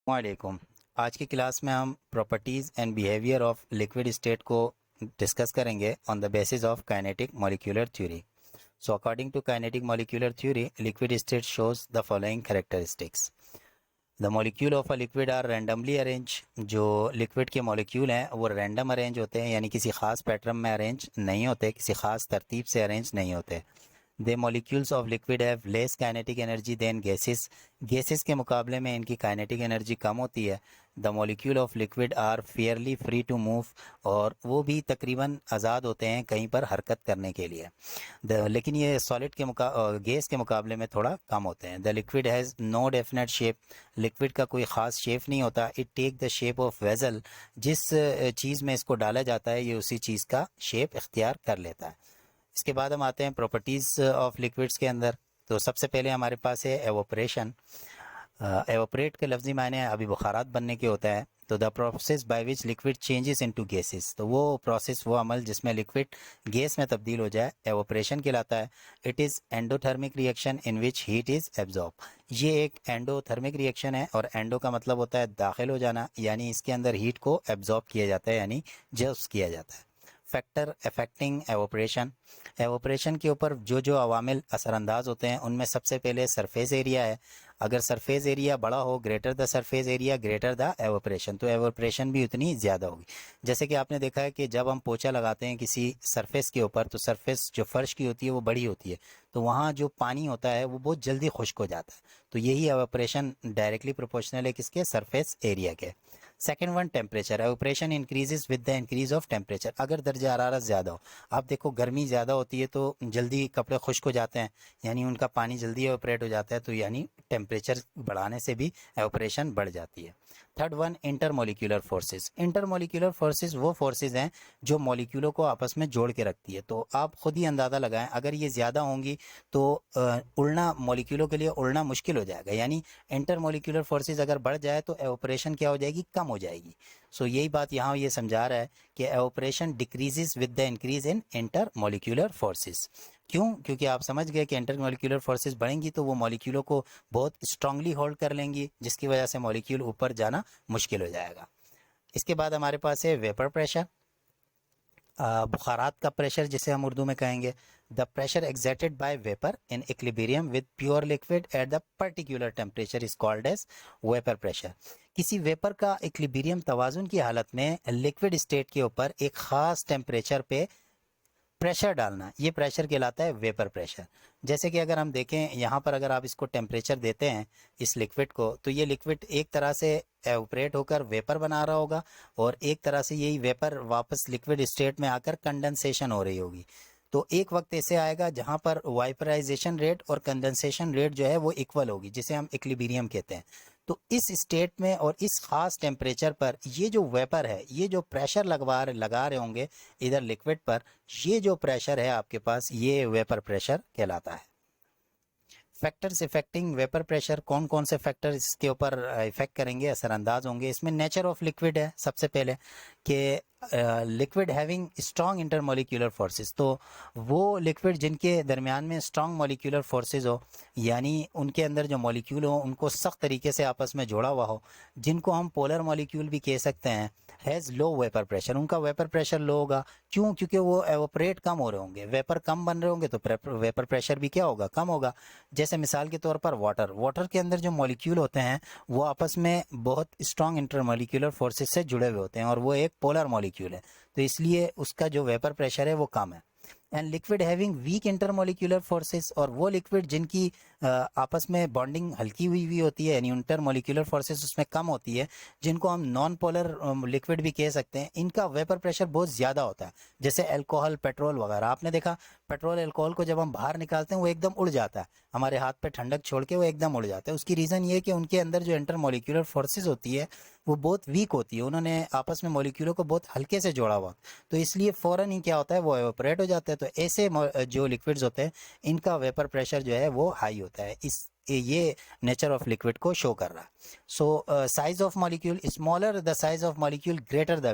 वालेकुम। आज की क्लास में हम properties and behaviour of liquid state को डिस्कस करेंगे on the basis of kinetic molecular theory. So according to kinetic molecular theory, liquid state shows the following characteristics. The molecule of a liquid are randomly arrange. जो liquid के molecule हैं वो random arrange होते हैं, यानी किसी खास pattern में अरेंज नहीं होते, किसी खास तरतीब से अरेंज नहीं होते। They molecules of liquid have less kinetic energy than gases. Gases के मुकाबले में इनकी काइनेटिक एनर्जी कम होती है। The molecule of liquid are fairly free to move, और वो भी तकरीबन आज़ाद होते हैं कहीं पर हरकत करने के लिए। लेकिन ये सॉलिड के गैस के मुकाबले में थोड़ा कम होते हैं। The liquid has no definite shape. Liquid का कोई ख़ास शेप नहीं होता। It take the shape of vessel. जिस चीज़ में इसको डाला जाता है ये उसी चीज़ का शेप इख्तियार कर लेता है। इसके बाद हम आते हैं प्रॉपर्टीज़ ऑफ लिक्विड्स के अंदर। तो सबसे पहले हमारे पास है एवोपरेशन। एवोपरेट के लफ्ज़ी मायने अभी बुखारात बनने के होता है। तो the process by which liquid changes into gases, तो वो प्रोसेस, वो अमल जिसमें लिक्विड गैस में तब्दील हो जाए, एवोपरेशन कहलाता है। It is endothermic reaction in which heat is absorb. ये एक एंडोथर्मिक रिएक्शन है, और एंडो का मतलब होता है दाखिल हो जाना, यानी इसके अंदर हीट को एब्जॉर्ब किया जाता है, यानी जज़्ब किया जाता है। Factor affecting evaporation. एवोपरेशन के ऊपर जो जो अवामिल असरअंदाज होते हैं उनमें सबसे पहले सरफेस एरिया है। अगर सरफेस एरिया बड़ा हो, greater the surface area greater the evaporation, तो एवोपरेशन भी उतनी ज़्यादा होगी। जैसे कि आपने देखा है कि जब हम पोछा लगाते हैं किसी सरफेस के ऊपर, तो सरफेस जो फर्श की होती है वो बड़ी होती है, तो वहाँ जो पानी होता है वो बहुत जल्दी खुश्क हो जाता है। तो यही एवोपरेशन डायरेक्टली प्रोपोर्शनल है किसके, सरफेस एरिया के। Second one temperature. Evaporation increases with the increase of temperature. अगर दर्जा हरारत ज़्यादा हो, आप देखो गर्मी ज़्यादा होती है तो जल्दी कपड़े खुश्क हो जाते हैं, यानी उनका पानी जल्दी एवोपरेट हो जाता है, तो यानी टेम्परेचर बढ़ाने से भी एवोपरेशन बढ़ जाती है। Third one intermolecular forces. Intermolecular forces वो फोर्सेस हैं जो मॉलिक्यूलों को आपस में जोड़ के रखती है। तो आप खुद ही अंदाज़ा लगाएं, अगर ये ज़्यादा होंगी तो उड़ना, मॉलिक्यूलों के लिए उड़ना मुश्किल हो जाएगा। यानी इंटरमोलिक्यूलर फोर्सेस अगर बढ़ जाए तो एवोपरेशन क्या हो जाएगी, कम हो जाएगी। सो यही बात यहाँ ये समझा रहा है कि evaporation decreases with the increase in inter molecular forces. क्यों? क्योंकि आप समझ गए कि इंटर मॉलिक्यूलर फोर्सेस बढ़ेंगी तो वो मॉलिक्यूलों को बहुत स्ट्रांगली होल्ड कर लेंगी, जिसकी वजह से मॉलिक्यूल ऊपर जाना मुश्किल हो जाएगा। इसके बाद हमारे पास है वेपर प्रेशर। बुखारात का प्रेशर जिसे हम उर्दू में कहेंगे। The pressure exerted by vapour in equilibrium with pure liquid at the particular temperature is called as vapour pressure. किसी वेपर का इक्विलिब्रियम तवाजुन की हालत में लिक्विड स्टेट के ऊपर एक खास टेम्परेचर पे प्रेशर डालना, ये प्रेशर कहलाता है वेपर प्रेशर। जैसे कि अगर हम देखें यहाँ पर, अगर आप इसको टेम्परेचर देते हैं इस लिक्विड को, तो ये लिक्विड एक तरह से एवोपरेट होकर वेपर बना रहा होगा, और एक तरह से यही वेपर वापस लिक्विड स्टेट में आकर कंडेंसेशन हो रही होगी। तो एक वक्त ऐसे आएगा जहाँ पर वाइपराइजेशन रेट और कंडेंसेशन रेट जो है वो इक्वल होगी, जिसे हम इक्विलिब्रियम कहते हैं। तो इस स्टेट में और इस खास टेम्परेचर पर ये जो वेपर है, ये जो प्रेशर लगा रहे होंगे इधर लिक्विड पर, ये जो प्रेशर है आपके पास, ये वेपर प्रेशर कहलाता है। Factors affecting vapour pressure. कौन कौन से फैक्टर इसके ऊपर इफेक्ट करेंगे, असरअंदाज होंगे? इसमें नेचर ऑफ लिक्विड है सबसे पहले, कि liquid having strong intermolecular forces. तो वो लिक्विड जिनके दरमियान में स्ट्रॉन्ग मॉलिक्यूलर फोर्सेस हो, यानी उनके अंदर जो मॉलिक्यूल हो उनको सख्त तरीके से आपस में जोड़ा हुआ हो, जिनको हम पोलर मॉलिक्यूल भी कह सकते हैं, हैज़ लो वेपर प्रेशर। उनका वेपर प्रेशर लो होगा। क्यों? क्योंकि वो एवोपरेट कम हो रहे होंगे, वेपर कम बन रहे होंगे, तो वेपर प्रेशर भी क्या होगा, कम होगा। जैसे मिसाल के तौर पर वाटर के अंदर जो मॉलिक्यूल होते हैं वो आपस में बहुत स्ट्रॉन्ग इंटरमोलिक्यूलर फोर्सेस से जुड़े हुए होते हैं, और वो एक पोलर मॉलिक्यूल है, तो इसलिए उसका जो वेपर प्रेशर है वो कम है। And liquid having weak intermolecular forces. और वो लिक्विड जिनकी आपस में बॉन्डिंग हल्की हुई हुई होती है, यानी इंटरमोलिक्यूलर फोर्सेस उसमें कम होती है, जिनको हम नॉन पोलर लिक्विड भी कह सकते हैं, इनका वेपर प्रेशर बहुत ज़्यादा होता है। जैसे अल्कोहल, पेट्रोल वगैरह। आपने देखा पेट्रोल, अल्कोहल को जब हम बाहर निकालते हैं वो एकदम उड़ जाता है, हमारे हाथ पे ठंडक छोड़ के वो एकदम उड़ जाता है। उसकी रीज़न ये है कि उनके अंदर जो इंटरमोलिक्यूलर फोर्सेस होती है वो बहुत वीक होती है, उन्होंने आपस में मॉलिक्यूलों को बहुत हल्के से जोड़ा हुआ, तो इसलिए फ़ौरन ही क्या होता है, वो एवोपरेट हो जाता है। तो ऐसे जो लिक्विड्स होते हैं इनका वेपर प्रेशर जो है वो हाई होता है। ये नेचर ऑफ लिक्विड को शो कर रहा है. So size of molecule, smaller the size of molecule greater the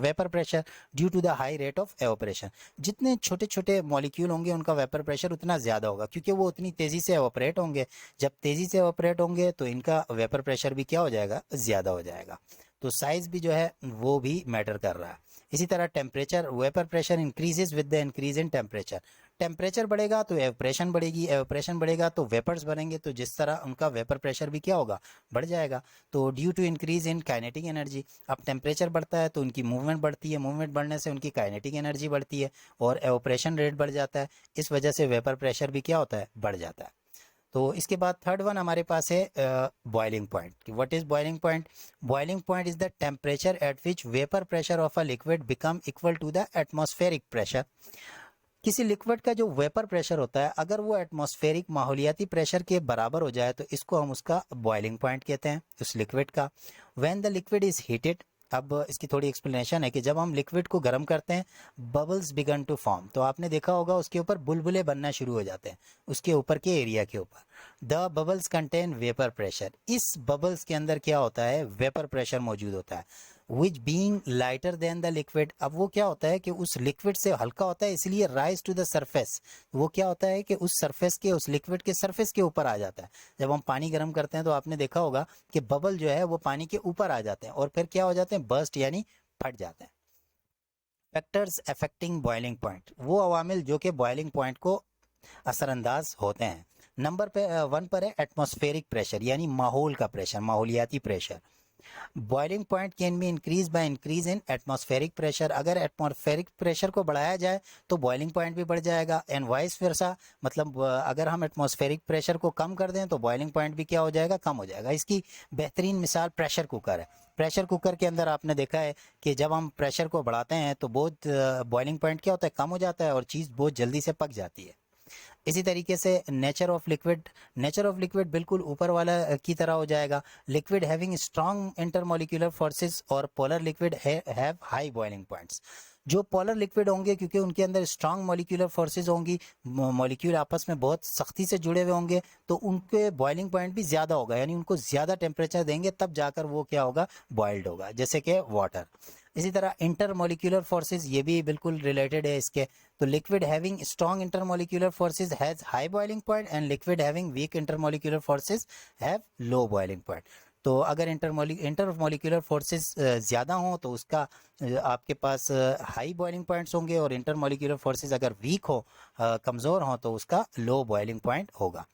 vapour pressure due to the high rate of evaporation. जितने छोटे छोटे मॉलिक्यूल होंगे उनका वेपर प्रेशर उतना ज़्यादा होगा, क्योंकि वो उतनी तेज़ी से एवोपरेट होंगे. जब तेज़ी से एवोपरेट होंगे तो इनका वेपर प्रेशर भी क्या हो जाएगा, ज़्यादा हो जाएगा. तो साइज भी जो है वो भी मैटर कर रहा है. इसी तरह temperature, vapour pressure increases with the increase in temperature. Temperature बढ़ेगा तो एवोपरेशन बढ़ेगी, एवोपरेशन बढ़ेगा तो वेपर्स बनेंगे, तो जिस तरह उनका वेपर प्रेशर भी क्या होगा, बढ़ जाएगा. तो due to increase in kinetic energy, अब टेम्परेचर बढ़ता है तो उनकी मूवमेंट बढ़ती है, मूवमेंट बढ़ने से उनकी काइनेटिक एनर्जी बढ़ती है और एवोपरेशन रेट बढ़ जाता है. इस वजह से वेपर प्रेशर भी क्या होता है, बढ़ जाता है. तो इसके बाद थर्ड वन हमारे पास है boiling point. What is boiling point? Boiling point is the temperature at which vapour pressure of a liquid become equal to the atmospheric pressure. किसी लिक्विड का जो वेपर प्रेशर होता है अगर वो एटमॉस्फेरिक माहौलियाती प्रेशर के बराबर हो जाए तो इसको हम उसका बॉइलिंग पॉइंट कहते हैं, उस लिक्विड का. When the liquid is heated, अब इसकी थोड़ी एक्सप्लेनेशन है कि जब हम लिक्विड को गर्म करते हैं बबल्स बिगन टू फॉर्म, तो आपने देखा होगा उसके ऊपर बुलबुले बनना शुरू हो जाते हैं उसके ऊपर के एरिया के ऊपर. The bubbles contain vapour pressure. इस बबल्स के अंदर क्या होता है, वेपर प्रेशर मौजूद होता है. Which being lighter than the liquid, अब वो क्या होता है कि उस लिक्विड से हल्का होता है, इसलिए राइज टू द सरफेस. वो क्या होता है कि उस सरफेस के, उस लिक्विड के सरफेस के ऊपर आ जाता है. जब हम पानी गर्म करते हैं तो आपने देखा होगा कि बबल जो है वो पानी के ऊपर आ जाते हैं और फिर क्या हो जाते हैं, बर्स्ट यानी फट जाते हैं. फैक्टर्स अफेक्टिंग बॉइलिंग पॉइंट, वो अवामिल जो कि बॉइलिंग पॉइंट को असरअंदाज होते हैं. नंबर पे 1 पर है एटमॉस्फेरिक प्रेशर, यानी माहौल का प्रेशर, माहौलियाती pressure. Boiling point can be increase by increase in atmospheric pressure. अगर एटमॉस्फेरिक प्रेशर को बढ़ाया जाए तो बॉइलिंग पॉइंट भी बढ़ जाएगा. एंड वाइस वर्सा, मतलब अगर हम एटमॉस्फेरिक प्रेशर को कम कर दें तो बॉइलिंग पॉइंट भी क्या हो जाएगा, कम हो जाएगा. इसकी बेहतरीन मिसाल प्रेशर कुकर है. प्रेशर कुकर के अंदर आपने देखा है कि जब हम प्रेशर को बढ़ाते हैं तो बहुत बॉइलिंग पॉइंट क्या होता है, कम हो जाता है और चीज़ बहुत जल्दी से पक जाती है. इसी तरीके से nature of liquid, nature of liquid बिल्कुल ऊपर वाला की तरह हो जाएगा. Liquid having strong intermolecular forces और polar liquid have high boiling points. जो पोलर लिक्विड होंगे क्योंकि उनके अंदर स्ट्रॉन्ग मॉलिक्यूलर फोर्सेज होंगी, मॉलिक्यूल आपस में बहुत सख्ती से जुड़े हुए होंगे, तो उनके बॉइलिंग पॉइंट भी ज़्यादा होगा, यानी उनको ज़्यादा टेम्परेचर देंगे तब जाकर वो क्या होगा, बॉइल्ड होगा, जैसे कि वाटर. इसी तरह इंटरमोलिकुलर फोर्सेज, ये भी बिल्कुल रिलेटेड है इसके. तो liquid having strong intermolecular forces has high boiling point and liquid having weak intermolecular forces have low boiling point. तो अगर इंटरमोलिकुलर फोर्सेस ज़्यादा हों तो उसका आपके पास हाई बॉइलिंग पॉइंट्स होंगे, और इंटरमोलिकुलर फोर्सेस अगर वीक हो, कमज़ोर हों, तो उसका लो बॉइलिंग पॉइंट होगा.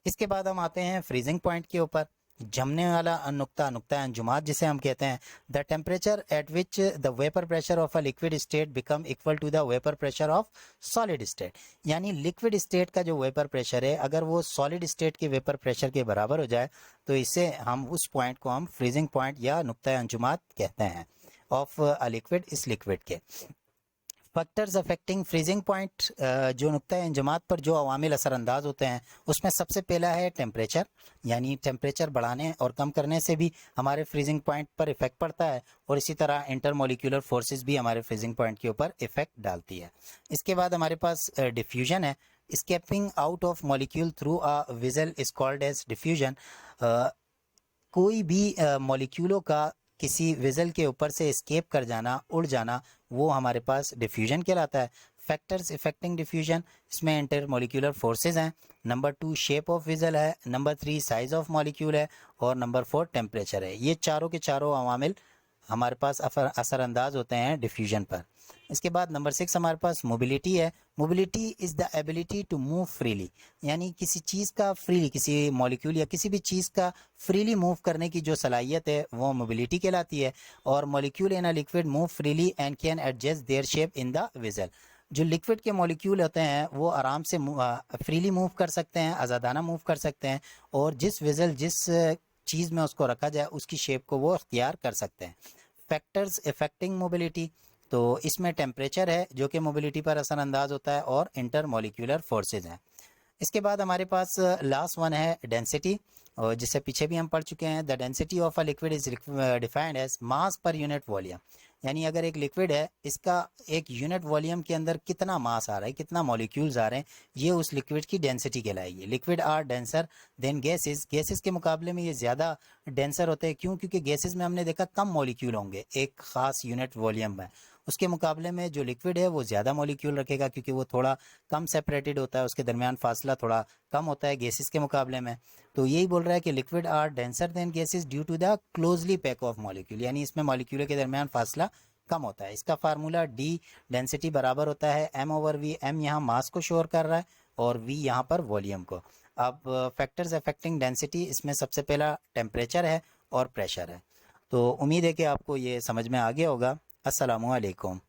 इसके बाद हम आते हैं फ्रीजिंग पॉइंट के ऊपर. जमने वाला नुक्ता, नुक्ता अंजुमात जिसे हम कहते हैं. The temperature at which the vapour pressure of a liquid state become equal to the vapour pressure of solid state. यानी लिक्विड स्टेट का जो वेपर प्रेशर है अगर वो सॉलिड स्टेट के वेपर प्रेशर के बराबर हो जाए तो इसे हम, उस पॉइंट को हम फ्रीजिंग पॉइंट या नुक्ता अंजुमात कहते हैं ऑफ अ लिक्विड, इस लिक्विड के. फैक्टर्स अफेक्टिंग फ्रीजिंग पॉइंट, जो नुक्ता अंजुमात पर जो अवामिल असरअंदाज होते हैं उसमें सबसे पहला है टेम्परेचर, यानी टेम्परेचर बढ़ाने और कम करने से भी हमारे फ्रीजिंग पॉइंट पर इफेक्ट पड़ता है, और इसी तरह इंटरमोलिकुलर फोर्सेस भी हमारे फ्रीजिंग पॉइंट के ऊपर इफेक्ट डालती है. इसके बाद हमारे पास डिफ्यूजन है. Escaping out of molecule through a vessel is called as diffusion. कोई भी मॉलिक्यूलों का किसी विजल के ऊपर से एस्केप कर जाना, उड़ जाना, वो हमारे पास डिफ्यूजन कहलाता है. फैक्टर्स इफेक्टिंग डिफ्यूजन, इसमें इंटरमोलिकुलर फोर्सेज हैं. नंबर 2 शेप ऑफ विजल है. नंबर 3 साइज ऑफ मॉलिक्यूल है. और नंबर 4 टेम्परेचर है. ये चारों के चारों अवामिल हमारे पास असरअंदाज होते हैं डिफ्यूजन पर. इसके बाद नंबर 6 हमारे पास मोबिलिटी है. Mobility is the ability to move freely, यानी किसी चीज़ का फ्रीली, किसी मॉलिक्यूल या किसी भी चीज़ का फ्रीली मूव करने की जो सलाहियत है वो मोबिलिटी कहलाती है. और molecule in a liquid move freely and can adjust their shape in the vigil. जो लिक्विड के मॉलिक्यूल होते हैं वो आराम से फ्रीली मूव कर सकते हैं, आज़ादाना मूव कर सकते हैं, और जिस विजल, जिस चीज़ में उसको रखा जाए उसकी शेप को वो इख्तियार कर सकते हैं. फैक्टर्स इफेक्टिंग मोबिलिटी, तो इसमें टेम्परेचर है जो कि मोबिलिटी पर असरअंदाज होता है, और इंटरमोलिकुलर फोर्सेज हैं. इसके बाद हमारे पास लास्ट वन है डेंसिटी, और जिससे पीछे भी हम पढ़ चुके हैं. The density of a liquid is defined as mass per unit volume. यानी अगर एक लिक्विड है, इसका एक यूनिट वॉल्यूम के अंदर कितना मास आ रहा है, कितना मॉलिक्यूल्स आ रहे हैं, ये उस लिक्विड की डेंसिटी कहलाएगी। Liquid are denser than gases, gases के मुकाबले में ये ज़्यादा डेंसर होते हैं। क्यों? क्योंकि गैसेस में हमने देखा कम मॉलिक्यूल होंगे एक ख़ास यूनिट वॉल्यूम में, उसके मुकाबले में जो लिक्विड है वो ज़्यादा मॉलिक्यूल रखेगा, क्योंकि वो थोड़ा कम सेपरेटेड होता है, उसके दरमियान फासला थोड़ा कम होता है गैसेस के मुकाबले में। तो यही बोल रहा है कि liquid are denser than gases due to the closely pack of molecule, यानी इसमें मॉलिक्यूल के दरमियान फासला कम होता है। इसका फार्मूला डी डेंसिटी बराबर होता है एम ओवर वी। एम यहाँ मास को शोर कर रहा है और वी यहाँ पर वॉल्यूम को। अब फैक्टर्स अफेक्टिंग डेंसिटी, इसमें सबसे पहला टेम्परेचर है और प्रेशर है। तो उम्मीद है कि आपको ये समझ में आ गया होगा। अस्सलामु अलैकुम।